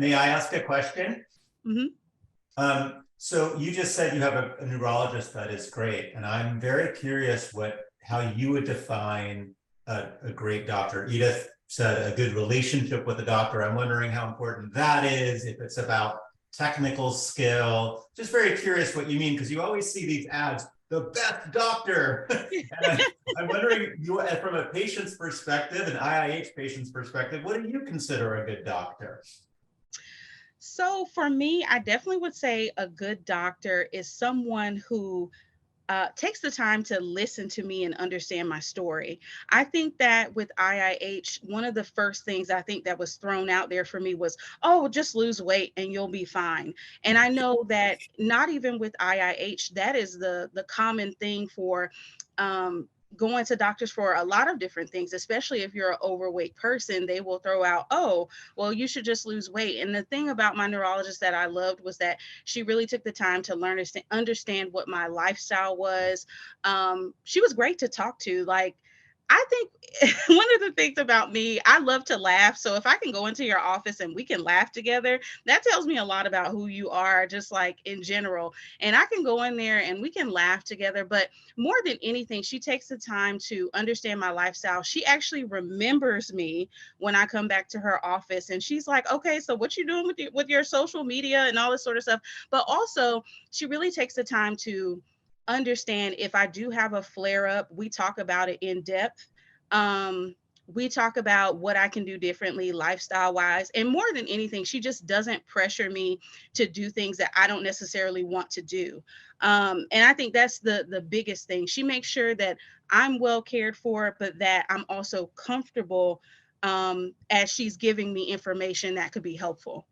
May I ask a question? Mm-hmm. So you just said you have a neurologist that is great, and I'm very curious how you would define a great doctor. Edith said a good relationship with a doctor. I'm wondering how important that is, if it's about technical skill. Just very curious what you mean, because you always see these ads, the best doctor. And I'm wondering, from a patient's perspective, an IIH patient's perspective, what do you consider a good doctor? So for me, I definitely would say a good doctor is someone who takes the time to listen to me and understand my story. I think that with IIH, one of the first things I think that was thrown out there for me was, oh, just lose weight and you'll be fine. And I know that not even with IIH, that is the common thing for going to doctors for a lot of different things, especially if you're an overweight person. They will throw out, oh, well, you should just lose weight. And the thing about my neurologist that I loved was that she really took the time to understand what my lifestyle was. She was great to talk to. Like, I think one of the things about me, I love to laugh. So if I can go into your office and we can laugh together, that tells me a lot about who you are, just like in general. And I can go in there and we can laugh together. But more than anything, she takes the time to understand my lifestyle. She actually remembers me when I come back to her office, and she's like, okay, so what you doing with your social media and all this sort of stuff. But also, she really takes the time to understand if I do have a flare up. We talk about it in depth. We talk about what I can do differently lifestyle wise. And more than anything, she just doesn't pressure me to do things that I don't necessarily want to do. And I think that's the biggest thing. She makes sure that I'm well cared for, but that I'm also comfortable as she's giving me information that could be helpful.